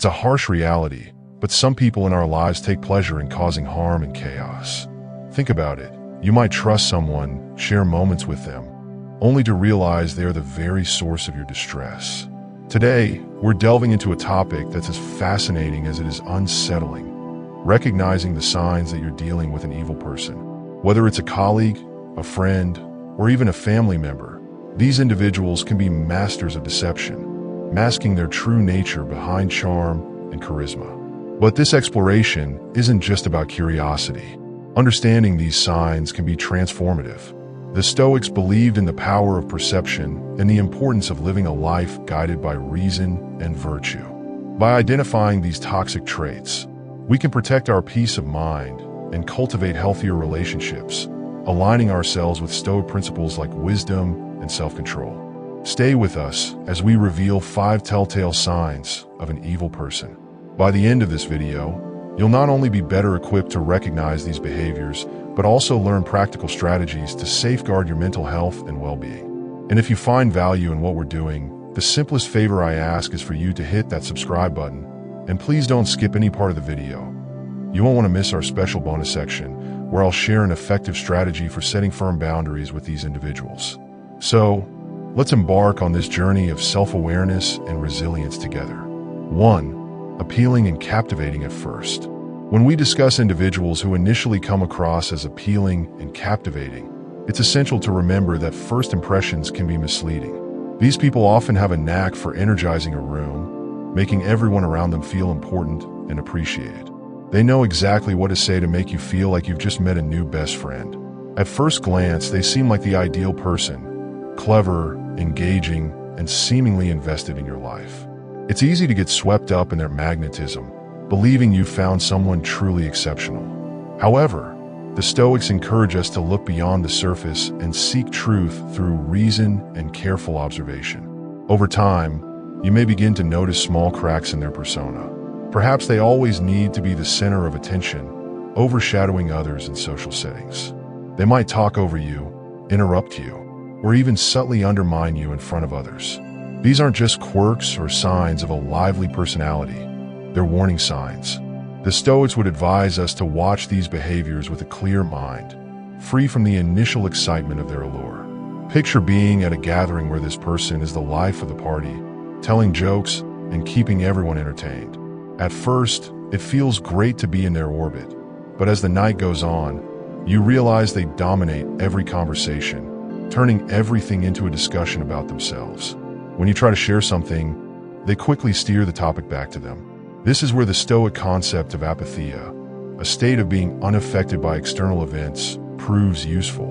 It's a harsh reality, but some people in our lives take pleasure in causing harm and chaos. Think about it. You might trust someone, share moments with them, only to realize they are the very source of your distress. Today, we're delving into a topic that's as fascinating as it is unsettling, recognizing the signs that you're dealing with an evil person. Whether it's a colleague, a friend, or even a family member, these individuals can be masters of deception, masking their true nature behind charm and charisma. But this exploration isn't just about curiosity. Understanding these signs can be transformative. The Stoics believed in the power of perception and the importance of living a life guided by reason and virtue. By identifying these toxic traits, we can protect our peace of mind and cultivate healthier relationships, aligning ourselves with Stoic principles like wisdom and self-control. Stay with us as we reveal 5 telltale signs of an evil person. By the end of this video, you'll not only be better equipped to recognize these behaviors, but also learn practical strategies to safeguard your mental health and well-being. And if you find value in what we're doing, the simplest favor I ask is for you to hit that subscribe button, and please don't skip any part of the video. You won't want to miss our special bonus section, where I'll share an effective strategy for setting firm boundaries with these individuals. So, let's embark on this journey of self-awareness and resilience together. 1. Appealing and captivating at first. When we discuss individuals who initially come across as appealing and captivating, it's essential to remember that first impressions can be misleading. These people often have a knack for energizing a room, making everyone around them feel important and appreciated. They know exactly what to say to make you feel like you've just met a new best friend. At first glance, they seem like the ideal person, clever, engaging, and seemingly invested in your life. It's easy to get swept up in their magnetism, believing you've found someone truly exceptional. However, the Stoics encourage us to look beyond the surface and seek truth through reason and careful observation. Over time, you may begin to notice small cracks in their persona. Perhaps they always need to be the center of attention, overshadowing others in social settings. They might talk over you, interrupt you, or even subtly undermine you in front of others. These aren't just quirks or signs of a lively personality. They're warning signs. The Stoics would advise us to watch these behaviors with a clear mind, free from the initial excitement of their allure. Picture being at a gathering where this person is the life of the party, telling jokes and keeping everyone entertained. At first, it feels great to be in their orbit, but as the night goes on, you realize they dominate every conversation, turning everything into a discussion about themselves. When you try to share something, they quickly steer the topic back to them. This is where the Stoic concept of apatheia, a state of being unaffected by external events, proves useful.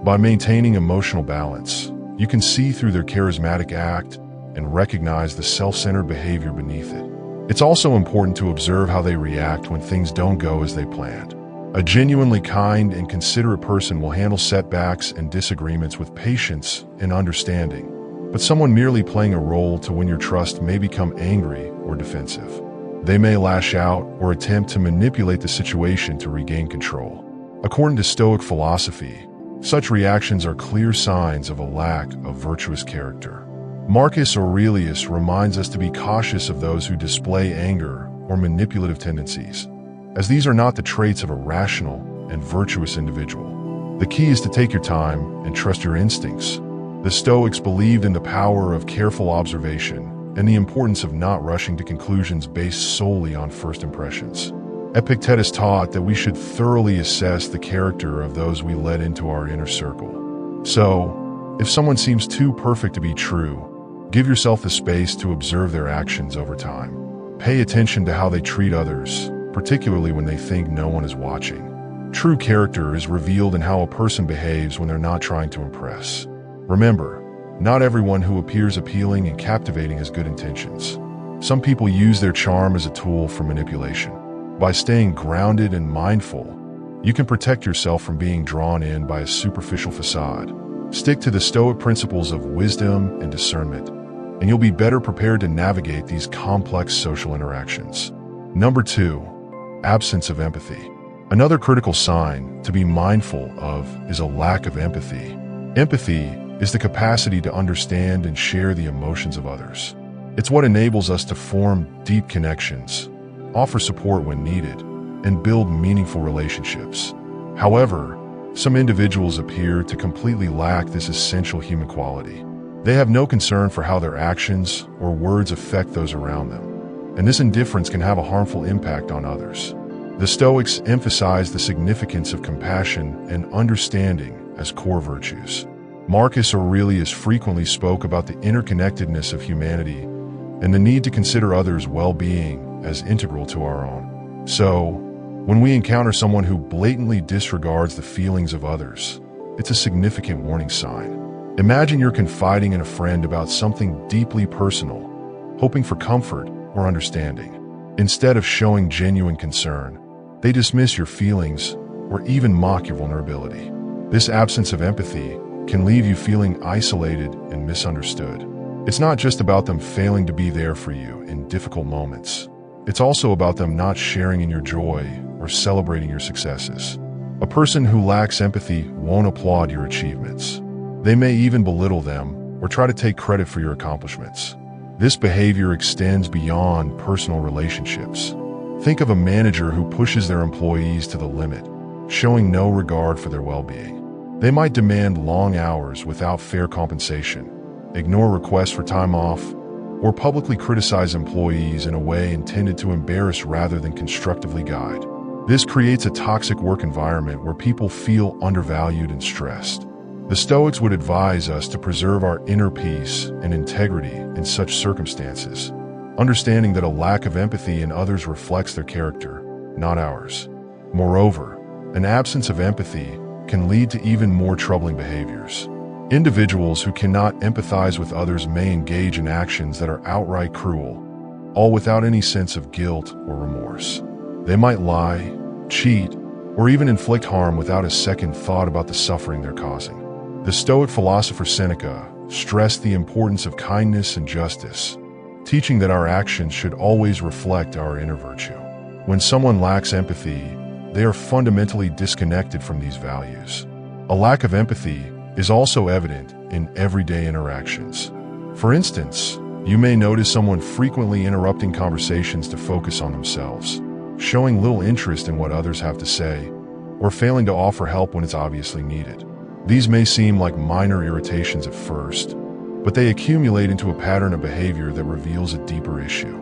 By maintaining emotional balance, you can see through their charismatic act and recognize the self-centered behavior beneath it. It's also important to observe how they react when things don't go as they planned. A genuinely kind and considerate person will handle setbacks and disagreements with patience and understanding, but someone merely playing a role to win your trust may become angry or defensive. They may lash out or attempt to manipulate the situation to regain control. According to Stoic philosophy, such reactions are clear signs of a lack of virtuous character. Marcus Aurelius reminds us to be cautious of those who display anger or manipulative tendencies, as these are not the traits of a rational and virtuous individual. The key is to take your time and trust your instincts. The Stoics believed in the power of careful observation and the importance of not rushing to conclusions based solely on first impressions. Epictetus taught that we should thoroughly assess the character of those we let into our inner circle. So, if someone seems too perfect to be true, give yourself the space to observe their actions over time. Pay attention to how they treat others, particularly when they think no one is watching. True character is revealed in how a person behaves when they're not trying to impress. Remember, not everyone who appears appealing and captivating has good intentions. Some people use their charm as a tool for manipulation. By staying grounded and mindful, you can protect yourself from being drawn in by a superficial facade. Stick to the Stoic principles of wisdom and discernment, and you'll be better prepared to navigate these complex social interactions. Number 2, absence of empathy. Another critical sign to be mindful of is a lack of empathy. Empathy is the capacity to understand and share the emotions of others. It's what enables us to form deep connections, offer support when needed, and build meaningful relationships. However, some individuals appear to completely lack this essential human quality. They have no concern for how their actions or words affect those around them, and this indifference can have a harmful impact on others. The Stoics emphasize the significance of compassion and understanding as core virtues. Marcus Aurelius frequently spoke about the interconnectedness of humanity and the need to consider others' well-being as integral to our own. So, when we encounter someone who blatantly disregards the feelings of others, it's a significant warning sign. Imagine you're confiding in a friend about something deeply personal, hoping for comfort or understanding. Instead of showing genuine concern, they dismiss your feelings or even mock your vulnerability. This absence of empathy can leave you feeling isolated and misunderstood. It's not just about them failing to be there for you in difficult moments. It's also about them not sharing in your joy or celebrating your successes. A person who lacks empathy won't applaud your achievements. They may even belittle them or try to take credit for your accomplishments. This behavior extends beyond personal relationships. Think of a manager who pushes their employees to the limit, showing no regard for their well-being. They might demand long hours without fair compensation, ignore requests for time off, or publicly criticize employees in a way intended to embarrass rather than constructively guide. This creates a toxic work environment where people feel undervalued and stressed. The Stoics would advise us to preserve our inner peace and integrity in such circumstances, understanding that a lack of empathy in others reflects their character, not ours. Moreover, an absence of empathy can lead to even more troubling behaviors. Individuals who cannot empathize with others may engage in actions that are outright cruel, all without any sense of guilt or remorse. They might lie, cheat, or even inflict harm without a second thought about the suffering they're causing. The Stoic philosopher Seneca stressed the importance of kindness and justice, teaching that our actions should always reflect our inner virtue. When someone lacks empathy, they are fundamentally disconnected from these values. A lack of empathy is also evident in everyday interactions. For instance, you may notice someone frequently interrupting conversations to focus on themselves, showing little interest in what others have to say, or failing to offer help when it's obviously needed. These may seem like minor irritations at first, but they accumulate into a pattern of behavior that reveals a deeper issue.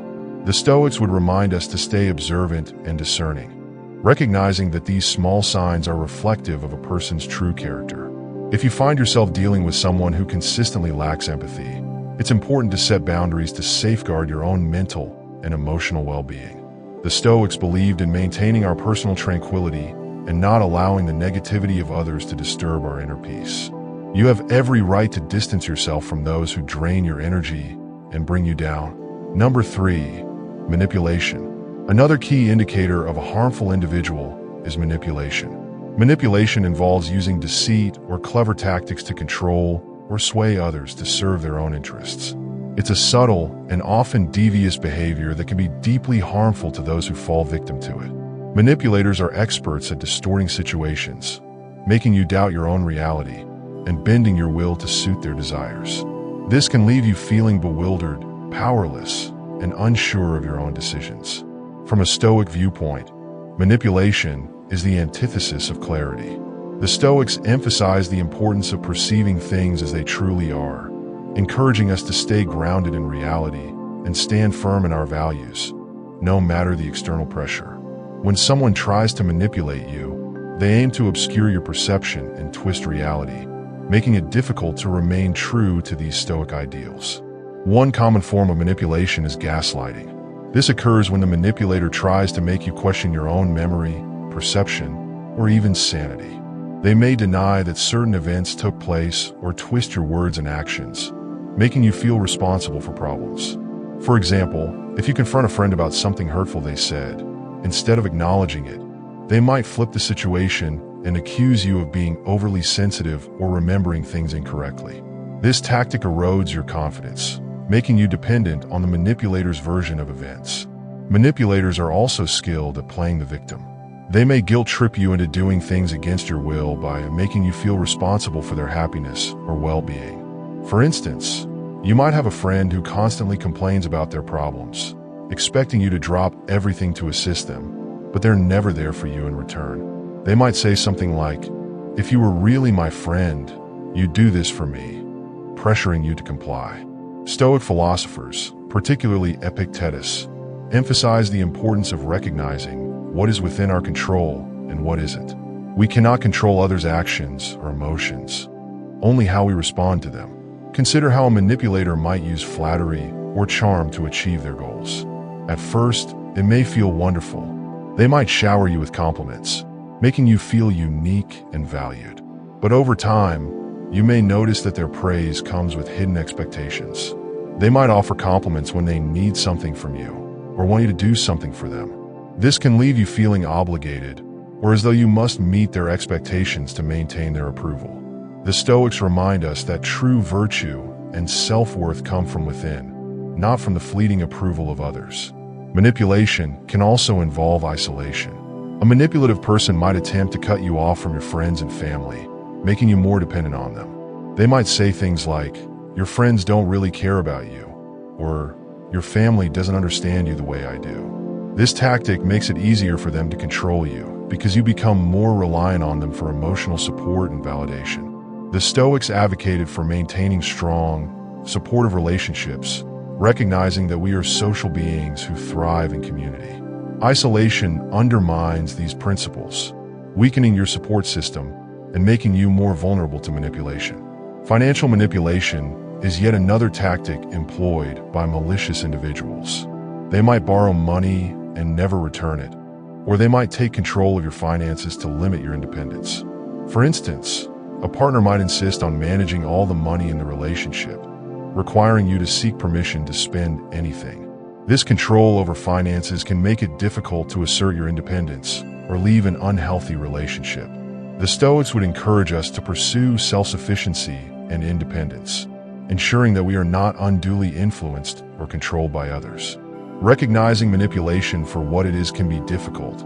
The Stoics would remind us to stay observant and discerning, recognizing that these small signs are reflective of a person's true character. If you find yourself dealing with someone who consistently lacks empathy, it's important to set boundaries to safeguard your own mental and emotional well-being. The Stoics believed in maintaining our personal tranquility and not allowing the negativity of others to disturb our inner peace. You have every right to distance yourself from those who drain your energy and bring you down. Number 3, manipulation. Another key indicator of a harmful individual is manipulation. Manipulation involves using deceit or clever tactics to control or sway others to serve their own interests. It's a subtle and often devious behavior that can be deeply harmful to those who fall victim to it. Manipulators are experts at distorting situations, making you doubt your own reality, and bending your will to suit their desires. This can leave you feeling bewildered, powerless, and unsure of your own decisions. From a Stoic viewpoint, manipulation is the antithesis of clarity. The Stoics emphasize the importance of perceiving things as they truly are, encouraging us to stay grounded in reality and stand firm in our values, no matter the external pressure. When someone tries to manipulate you, they aim to obscure your perception and twist reality, making it difficult to remain true to these Stoic ideals. One common form of manipulation is gaslighting. This occurs when the manipulator tries to make you question your own memory, perception, or even sanity. They may deny that certain events took place or twist your words and actions, making you feel responsible for problems. For example, if you confront a friend about something hurtful they said, instead of acknowledging it, they might flip the situation and accuse you of being overly sensitive or remembering things incorrectly. This tactic erodes your confidence, making you dependent on the manipulator's version of events. Manipulators are also skilled at playing the victim. They may guilt-trip you into doing things against your will by making you feel responsible for their happiness or well-being. For instance, You might have a friend who constantly complains about their problems, expecting you to drop everything to assist them, but they're never there for you in return. They might say something like, "If you were really my friend, you'd do this for me," pressuring you to comply. Stoic philosophers, particularly Epictetus, emphasize the importance of recognizing what is within our control and what isn't. We cannot control others' actions or emotions, only how we respond to them. Consider how a manipulator might use flattery or charm to achieve their goals. At first, it may feel wonderful. They might shower you with compliments, making you feel unique and valued. But over time, you may notice that their praise comes with hidden expectations. They might offer compliments when they need something from you, or want you to do something for them. This can leave you feeling obligated, or as though you must meet their expectations to maintain their approval. The Stoics remind us that true virtue and self-worth come from within, not from the fleeting approval of others. Manipulation can also involve isolation. A manipulative person might attempt to cut you off from your friends and family, making you more dependent on them. They might say things like, "Your friends don't really care about you," or "Your family doesn't understand you the way I do." This tactic makes it easier for them to control you because you become more reliant on them for emotional support and validation. The Stoics advocated for maintaining strong, supportive relationships, recognizing that we are social beings who thrive in community. Isolation undermines these principles, weakening your support system and making you more vulnerable to manipulation. Financial manipulation is yet another tactic employed by malicious individuals. They might borrow money and never return it, or they might take control of your finances to limit your independence. For instance, a partner might insist on managing all the money in the relationship, requiring you to seek permission to spend anything. This control over finances can make it difficult to assert your independence or leave an unhealthy relationship. The Stoics would encourage us to pursue self-sufficiency and independence, ensuring that we are not unduly influenced or controlled by others. Recognizing manipulation for what it is can be difficult,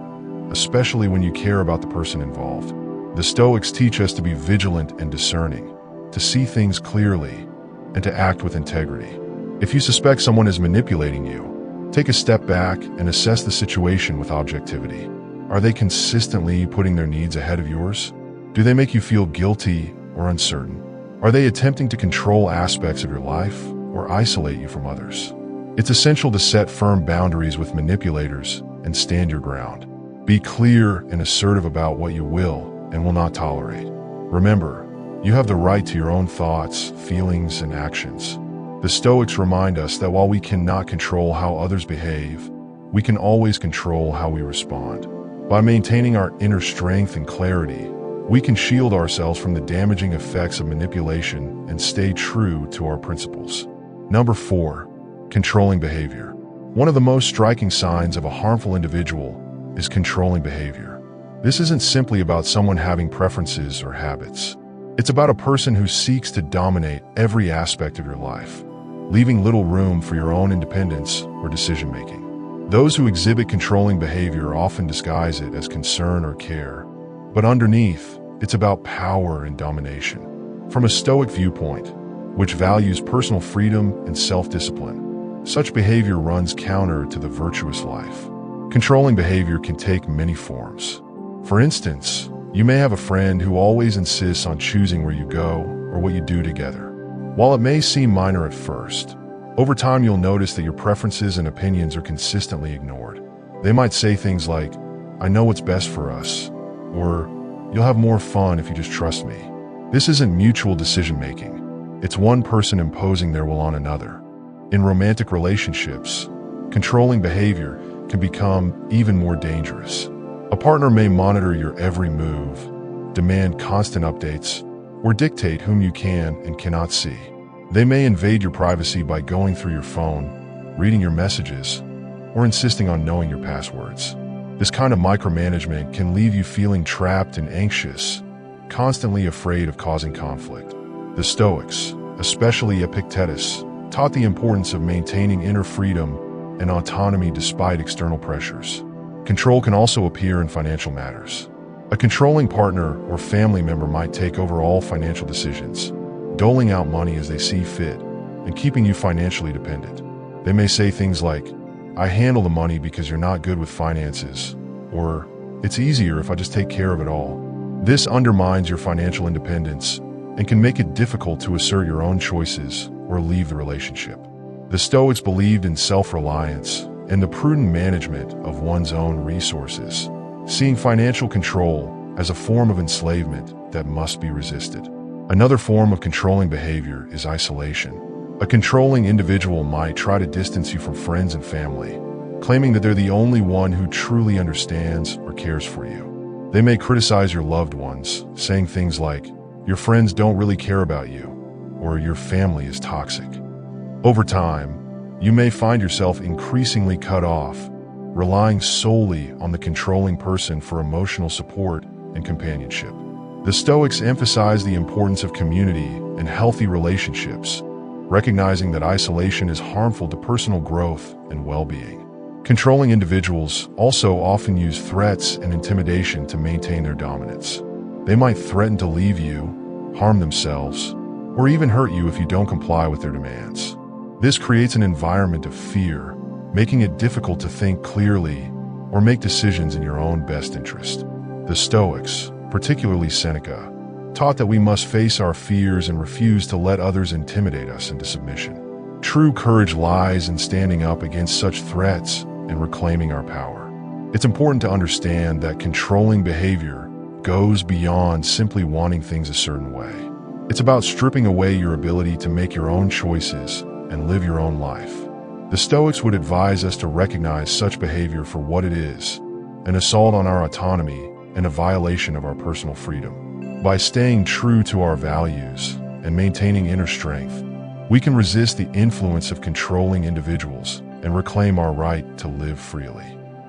especially when you care about the person involved. The Stoics teach us to be vigilant and discerning, to see things clearly, and to act with integrity. If you suspect someone is manipulating you, take a step back and assess the situation with objectivity. Are they consistently putting their needs ahead of yours? Do they make you feel guilty or uncertain? Are they attempting to control aspects of your life or isolate you from others? It's essential to set firm boundaries with manipulators and stand your ground. Be clear and assertive about what you will and will not tolerate. Remember, you have the right to your own thoughts, feelings, and actions. The Stoics remind us that while we cannot control how others behave, we can always control how we respond. By maintaining our inner strength and clarity, we can shield ourselves from the damaging effects of manipulation and stay true to our principles. Number 4, controlling behavior. One of the most striking signs of a harmful individual is controlling behavior. This isn't simply about someone having preferences or habits. It's about a person who seeks to dominate every aspect of your life, leaving little room for your own independence or decision-making. Those who exhibit controlling behavior often disguise it as concern or care, but underneath, it's about power and domination. From a Stoic viewpoint, which values personal freedom and self-discipline, such behavior runs counter to the virtuous life. Controlling behavior can take many forms. For instance, you may have a friend who always insists on choosing where you go or what you do together. While it may seem minor at first, over time you'll notice that your preferences and opinions are consistently ignored. They might say things like, "I know what's best for us," or "You'll have more fun if you just trust me." This isn't mutual decision-making. It's one person imposing their will on another. In romantic relationships, controlling behavior can become even more dangerous. A partner may monitor your every move, demand constant updates, or dictate whom you can and cannot see. They may invade your privacy by going through your phone, reading your messages, or insisting on knowing your passwords. This kind of micromanagement can leave you feeling trapped and anxious, constantly afraid of causing conflict. The Stoics, especially Epictetus, taught the importance of maintaining inner freedom and autonomy despite external pressures. Control can also appear in financial matters. A controlling partner or family member might take over all financial decisions, doling out money as they see fit, and keeping you financially dependent. They may say things like, "I handle the money because you're not good with finances," or "It's easier if I just take care of it all." This undermines your financial independence and can make it difficult to assert your own choices or leave the relationship. The Stoics believed in self-reliance and the prudent management of one's own resources, seeing financial control as a form of enslavement that must be resisted. Another form of controlling behavior is isolation. A controlling individual might try to distance you from friends and family, claiming that they're the only one who truly understands or cares for you. They may criticize your loved ones, saying things like, "Your friends don't really care about you," or "Your family is toxic." Over time, you may find yourself increasingly cut off, relying solely on the controlling person for emotional support and companionship. The Stoics emphasize the importance of community and healthy relationships, recognizing that isolation is harmful to personal growth and well-being. Controlling individuals also often use threats and intimidation to maintain their dominance. They might threaten to leave you, harm themselves, or even hurt you if you don't comply with their demands. This creates an environment of fear, making it difficult to think clearly or make decisions in your own best interest. The Stoics, particularly Seneca, taught that we must face our fears and refuse to let others intimidate us into submission. True courage lies in standing up against such threats and reclaiming our power. It's important to understand that controlling behavior goes beyond simply wanting things a certain way. It's about stripping away your ability to make your own choices and live your own life. The Stoics would advise us to recognize such behavior for what it is, an assault on our autonomy and a violation of our personal freedom. By staying true to our values and maintaining inner strength, we can resist the influence of controlling individuals and reclaim our right to live freely.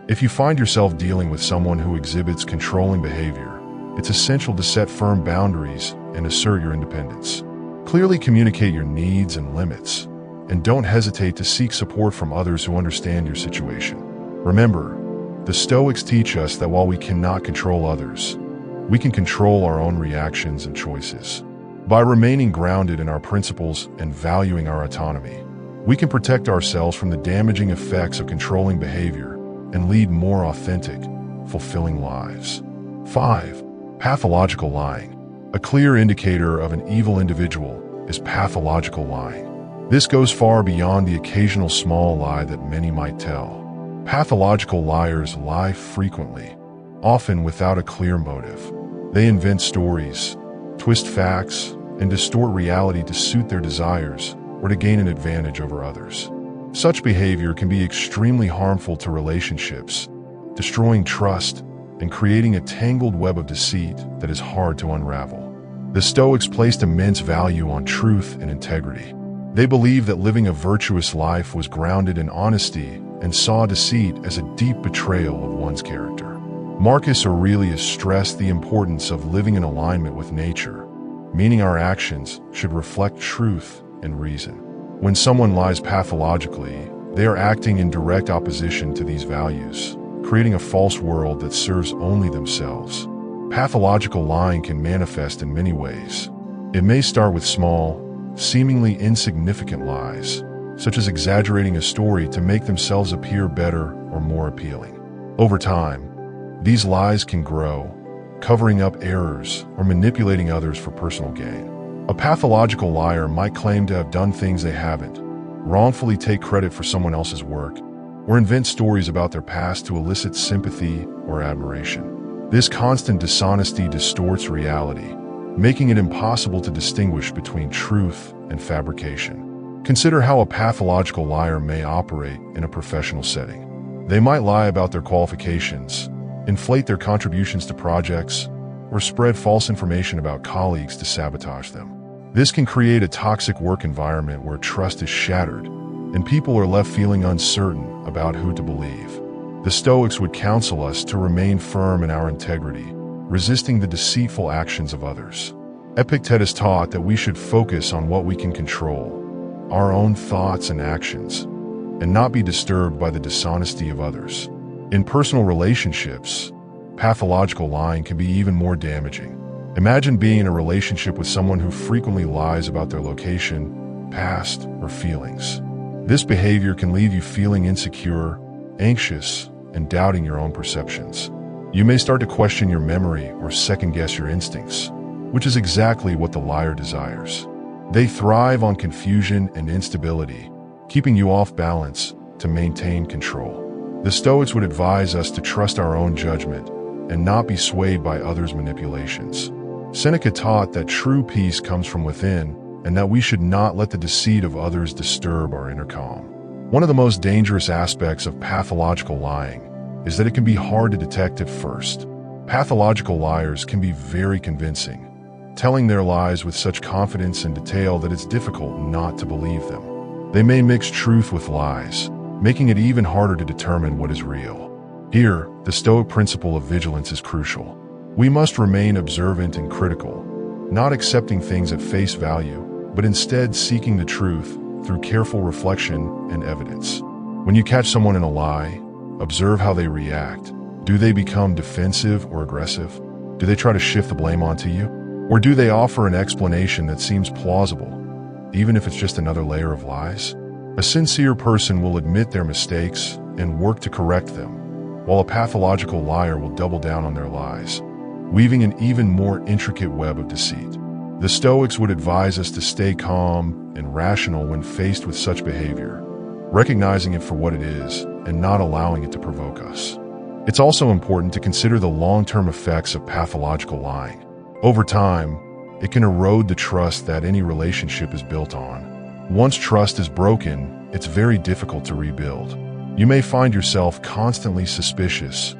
If you find yourself dealing with someone who exhibits controlling behavior, it's essential to set firm boundaries and assert your independence. Clearly communicate your needs and limits, and don't hesitate to seek support from others who understand your situation. Remember, the Stoics teach us that while we cannot control others, we can control our own reactions and choices. By remaining grounded in our principles and valuing our autonomy, we can protect ourselves from the damaging effects of controlling behavior and lead more authentic, fulfilling lives. 5. Pathological lying. A clear indicator of an evil individual is pathological lying. This goes far beyond the occasional small lie that many might tell. Pathological liars lie frequently, often without a clear motive. They invent stories, twist facts, and distort reality to suit their desires or to gain an advantage over others. Such behavior can be extremely harmful to relationships, destroying trust and creating a tangled web of deceit that is hard to unravel. The Stoics placed immense value on truth and integrity. They believed that living a virtuous life was grounded in honesty and saw deceit as a deep betrayal of one's character. Marcus Aurelius stressed the importance of living in alignment with nature, meaning our actions should reflect truth and reason. When someone lies pathologically, they are acting in direct opposition to these values, creating a false world that serves only themselves. Pathological lying can manifest in many ways. It may start with small, seemingly insignificant lies, such as exaggerating a story to make themselves appear better or more appealing. Over time, these lies can grow, covering up errors or manipulating others for personal gain. A pathological liar might claim to have done things they haven't, wrongfully take credit for someone else's work, or invent stories about their past to elicit sympathy or admiration. This constant dishonesty distorts reality, making it impossible to distinguish between truth and fabrication. Consider how a pathological liar may operate in a professional setting. They might lie about their qualifications, inflate their contributions to projects, or spread false information about colleagues to sabotage them. This can create a toxic work environment where trust is shattered, and people are left feeling uncertain about who to believe. The Stoics would counsel us to remain firm in our integrity, resisting the deceitful actions of others. Epictetus taught that we should focus on what we can control, our own thoughts and actions, and not be disturbed by the dishonesty of others. In personal relationships, pathological lying can be even more damaging. Imagine being in a relationship with someone who frequently lies about their location, past or feelings. This behavior can leave you feeling insecure, anxious, and doubting your own perceptions. You may start to question your memory or second-guess your instincts, which is exactly what the liar desires. They thrive on confusion and instability, keeping you off balance to maintain control. The Stoics would advise us to trust our own judgment and not be swayed by others' manipulations. Seneca taught that true peace comes from within and that we should not let the deceit of others disturb our inner calm. One of the most dangerous aspects of pathological lying is that it can be hard to detect at first. Pathological liars can be very convincing, telling their lies with such confidence and detail that it's difficult not to believe them. They may mix truth with lies, making it even harder to determine what is real. Here, the Stoic principle of vigilance is crucial. We must remain observant and critical, not accepting things at face value, but instead seeking the truth through careful reflection and evidence. When you catch someone in a lie, observe how they react. Do they become defensive or aggressive? Do they try to shift the blame onto you? Or do they offer an explanation that seems plausible, even if it's just another layer of lies? A sincere person will admit their mistakes and work to correct them, while a pathological liar will double down on their lies, weaving an even more intricate web of deceit. The Stoics would advise us to stay calm and rational when faced with such behavior, recognizing it for what it is and not allowing it to provoke us. It's also important to consider the long-term effects of pathological lying. Over time, it can erode the trust that any relationship is built on. Once trust is broken, it's very difficult to rebuild. You may find yourself constantly suspicious,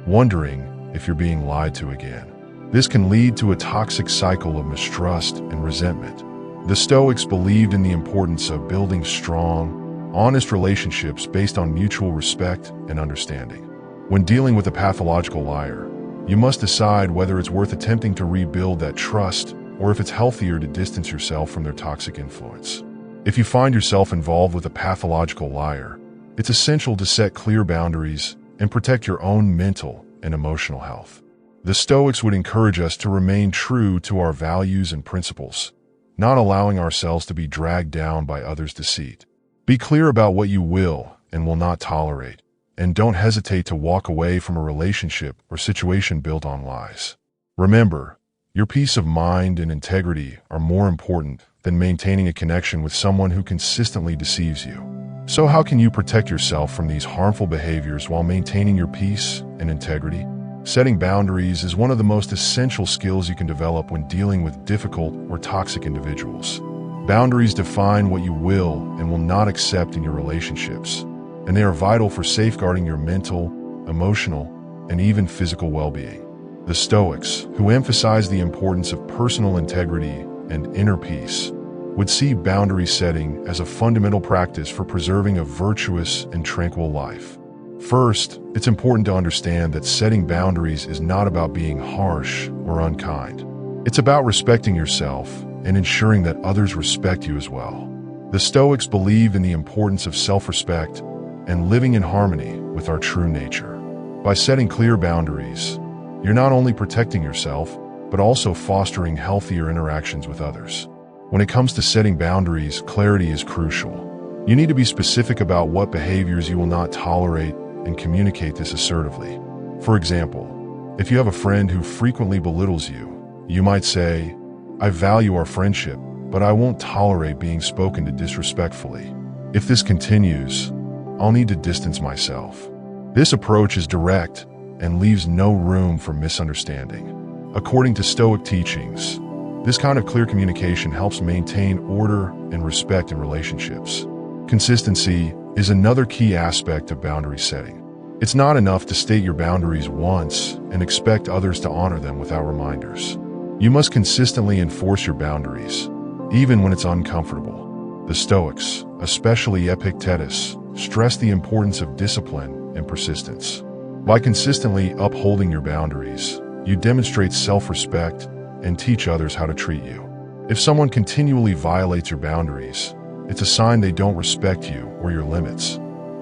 wondering if you're being lied to again. This can lead to a toxic cycle of mistrust and resentment. The Stoics believed in the importance of building strong, honest relationships based on mutual respect and understanding. When dealing with a pathological liar, you must decide whether it's worth attempting to rebuild that trust or if it's healthier to distance yourself from their toxic influence. If you find yourself involved with a pathological liar, it's essential to set clear boundaries and protect your own mental and emotional health. The Stoics would encourage us to remain true to our values and principles, not allowing ourselves to be dragged down by others' deceit. Be clear about what you will and will not tolerate, and don't hesitate to walk away from a relationship or situation built on lies. Remember, your peace of mind and integrity are more important than maintaining a connection with someone who consistently deceives you. So how can you protect yourself from these harmful behaviors while maintaining your peace and integrity? Setting boundaries is one of the most essential skills you can develop when dealing with difficult or toxic individuals. Boundaries define what you will and will not accept in your relationships, and they are vital for safeguarding your mental, emotional, and even physical well-being. The Stoics, who emphasize the importance of personal integrity and inner peace, would see boundary setting as a fundamental practice for preserving a virtuous and tranquil life. First, it's important to understand that setting boundaries is not about being harsh or unkind. It's about respecting yourself and ensuring that others respect you as well. The Stoics believed in the importance of self-respect and living in harmony with our true nature. By setting clear boundaries, you're not only protecting yourself, but also fostering healthier interactions with others. When it comes to setting boundaries, clarity is crucial. You need to be specific about what behaviors you will not tolerate and communicate this assertively. For example, if you have a friend who frequently belittles you, you might say, "I value our friendship, but I won't tolerate being spoken to disrespectfully. If this continues, I'll need to distance myself." This approach is direct and leaves no room for misunderstanding. According to Stoic teachings, this kind of clear communication helps maintain order and respect in relationships. Consistency is another key aspect of boundary setting. It's not enough to state your boundaries once and expect others to honor them without reminders. You must consistently enforce your boundaries, even when it's uncomfortable. The Stoics, especially Epictetus, stress the importance of discipline and persistence. By consistently upholding your boundaries, you demonstrate self-respect and teach others how to treat you. If someone continually violates your boundaries, it's a sign they don't respect you or your limits,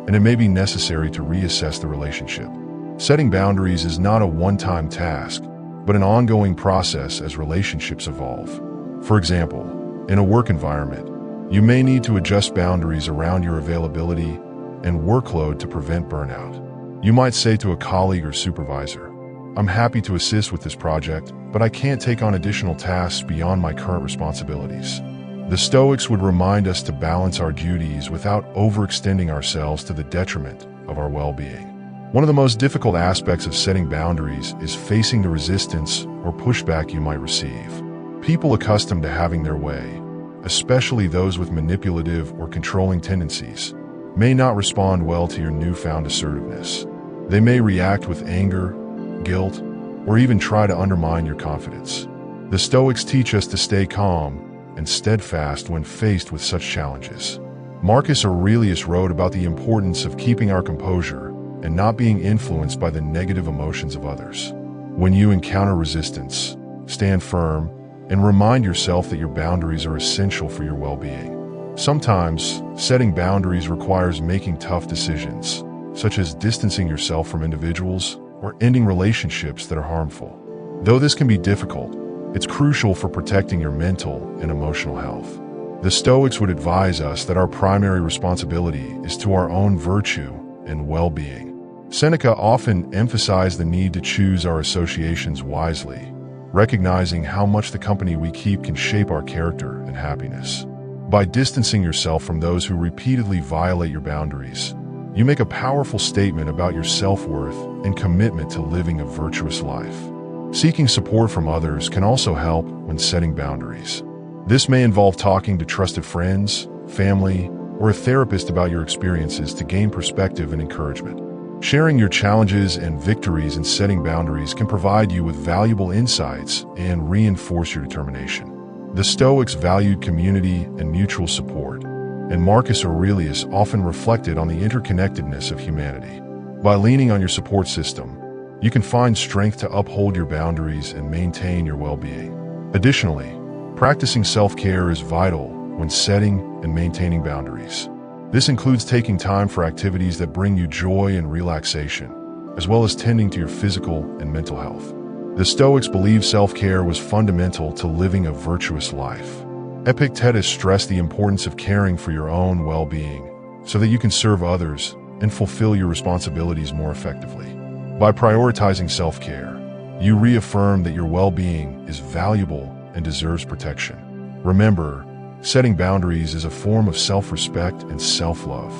and it may be necessary to reassess the relationship. Setting boundaries is not a one-time task, but an ongoing process as relationships evolve. For example, in a work environment, You may need to adjust boundaries around your availability and workload to prevent burnout. You might say to a colleague or supervisor, "I'm happy to assist with this project, but I can't take on additional tasks beyond my current responsibilities." The Stoics would remind us to balance our duties without overextending ourselves to the detriment of our well-being. One of the most difficult aspects of setting boundaries is facing the resistance or pushback you might receive. People accustomed to having their way, especially those with manipulative or controlling tendencies, may not respond well to your newfound assertiveness. They may react with anger, guilt, or even try to undermine your confidence. The Stoics teach us to stay calm and steadfast when faced with such challenges. Marcus Aurelius wrote about the importance of keeping our composure and not being influenced by the negative emotions of others. When you encounter resistance, stand firm and remind yourself that your boundaries are essential for your well-being. Sometimes, setting boundaries requires making tough decisions, such as distancing yourself from individuals or ending relationships that are harmful. Though this can be difficult, it's crucial for protecting your mental and emotional health. The Stoics would advise us that our primary responsibility is to our own virtue and well-being. Seneca often emphasized the need to choose our associations wisely, recognizing how much the company we keep can shape our character and happiness. By distancing yourself from those who repeatedly violate your boundaries, you make a powerful statement about your self-worth and commitment to living a virtuous life. Seeking support from others can also help when setting boundaries. This may involve talking to trusted friends, family, or a therapist about your experiences to gain perspective and encouragement. Sharing your challenges and victories in setting boundaries can provide you with valuable insights and reinforce your determination. The Stoics valued community and mutual support, and Marcus Aurelius often reflected on the interconnectedness of humanity. By leaning on your support system, you can find strength to uphold your boundaries and maintain your well-being. Additionally, practicing self-care is vital when setting and maintaining boundaries. This includes taking time for activities that bring you joy and relaxation, as well as tending to your physical and mental health. The Stoics believed self-care was fundamental to living a virtuous life. Epictetus stressed the importance of caring for your own well-being so that you can serve others and fulfill your responsibilities more effectively. By prioritizing self-care, you reaffirm that your well-being is valuable and deserves protection. Remember, setting boundaries is a form of self-respect and self-love.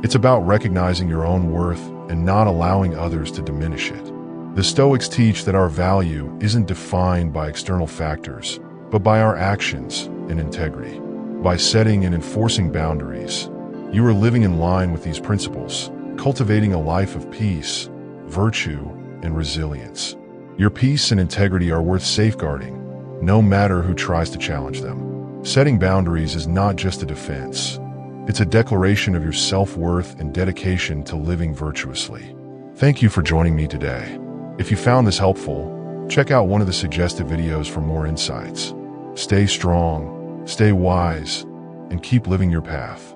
It's about recognizing your own worth and not allowing others to diminish it. The Stoics teach that our value isn't defined by external factors, but by our actions and integrity. By setting and enforcing boundaries, you are living in line with these principles, cultivating a life of peace, virtue, and resilience. Your peace and integrity are worth safeguarding, no matter who tries to challenge them. Setting boundaries is not just a defense. It's a declaration of your self-worth and dedication to living virtuously. Thank you for joining me today. If you found this helpful, check out one of the suggested videos for more insights. Stay strong, stay wise, and keep living your path.